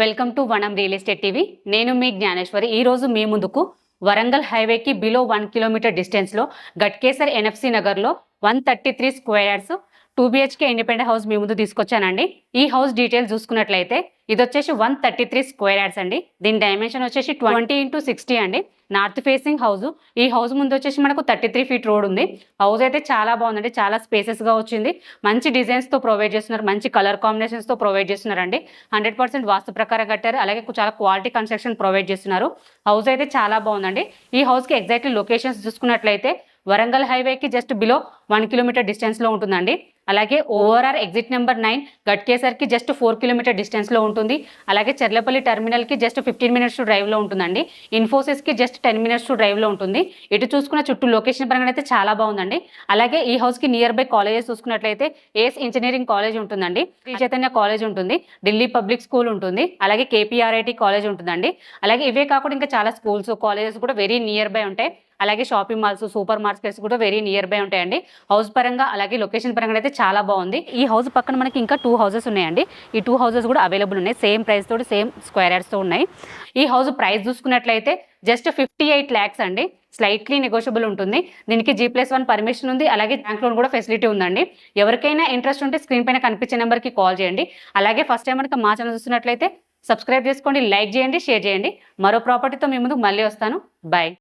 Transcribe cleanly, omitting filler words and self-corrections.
Welcome to వనం real estate TV. నేను మీ జ్ఞానేశ్వరి. ఈ రోజు మీ ముందుకు వరంగల్ హైవేకి బిలో 1 కిలోమీటర్ డిస్టెన్స్లో గట్కేసర్ ఎన్ఎఫ్సి నగర్లో 133 square yards 2 BHK independent house మీ ముందు తీసుకొచ్చానండి. ఈ హౌస్ డీటెయిల్స్ చూసుకున్నట్లయితే ఇది వచ్చేసి 133 స్క్వేర్ యార్డ్స్ అండి. దీని డైమెన్షన్ వచ్చేసి 20x60 అండి. North facing house. ఈ హౌస్ ముందు వచ్చేసి మనకు 33 ఫీట్ రోడ్ ఉంది. హౌస్ అయితే చాలా బాగుందండి, చాలా స్పేసెస్గా వచ్చింది. మంచి డిజైన్స్తో ప్రొవైడ్ చేస్తున్నారు, మంచి కలర్ కాంబినేషన్స్తో ప్రొవైడ్ చేస్తున్నారండి. 100% వాస్తు ప్రకారం కట్టారు. అలాగే చాలా క్వాలిటీ కన్స్ట్రక్షన్ ప్రొవైడ్ చేస్తున్నారు. హౌస్ అయితే చాలా బాగుందండి. ఈ హౌస్కి ఎగ్జాక్ట్లీ లొకేషన్స్ చూసుకున్నట్లయితే వరంగల్ హైవేకి జస్ట్ బిలో 1 కిలోమీటర్ డిస్టెన్స్లో ఉంటుందండి. అలాగే ఓఆర్ఆర్ ఎగ్జిట్ నెంబర్ 9 గట్కేసర్కి జస్ట్ 4 కిలోమీటర్ డిస్టెన్స్లో ఉంటుంది. అలాగే చెర్లపల్లి టర్మినల్కి జస్ట్ 15 మినిట్స్ డ్రైవ్లో ఉంటుందండి. ఇన్ఫోసిస్కి జస్ట్ 10 మినిట్స్ డ్రైవ్లో ఉంటుంది. ఇటు చూసుకున్న చుట్టూ లొకేషన్ పరంగా అయితే చాలా బాగుందండి. అలాగే ఈ హౌస్కి నియర్ బై కాలేజెస్ చూసుకున్నట్లయితే ఏస్ ఇంజనీరింగ్ కాలేజ్ ఉంటుందండి, శ్రీ చైతన్య కాలేజ్ ఉంటుంది, ఢిల్లీ పబ్లిక్ స్కూల్ ఉంటుంది, అలాగే KPRIT కాలేజ్ ఉంటుందండి. అలాగే ఇవే కాకుండా ఇంకా చాలా స్కూల్స్ కాలేజెస్ కూడా వెరీ నియర్ బై ఉంటాయి. అలాగే షాపింగ్ మాల్స్ సూపర్ మార్కెట్స్ కూడా వెరీ నియర్ బై ఉంటాయండి. హౌస్ పరంగా అలాగే లొకేషన్ పరంగా అయితే చాలా బాగుంది. ఈ హౌస్ పక్కన మనకి ఇంకా 2 హౌసెస్ ఉన్నాయండి. ఈ 2 హౌసెస్ కూడా అవైలబుల్ ఉన్నాయి. సేమ్ ప్రైస్ తోటి సేమ్ స్క్వేర్ యార్డ్స్తో ఉన్నాయి. ఈ హౌస్ ప్రైస్ చూసుకున్నట్లయితే జస్ట్ 58 lakhs అండి. స్లైట్లీ నెగోషియబుల్ ఉంటుంది. దీనికి G+1 పర్మిషన్ ఉంది. అలాగే బ్యాంక్ లోన్ కూడా ఫెసిలిటీ ఉందండి. ఎవరికైనా ఇంట్రెస్ట్ ఉంటే స్క్రీన్ పైన కనిపించే నెంబర్కి కాల్ చేయండి. అలాగే ఫస్ట్ టైం మనకి మా ఛానల్ చూస్తున్నట్లయితే సబ్స్క్రైబ్ చేసుకోండి, లైక్ చేయండి, షేర్ చేయండి. మరో ప్రాపర్టీతో మీ ముందుకు మళ్ళీ వస్తాను. బాయ్.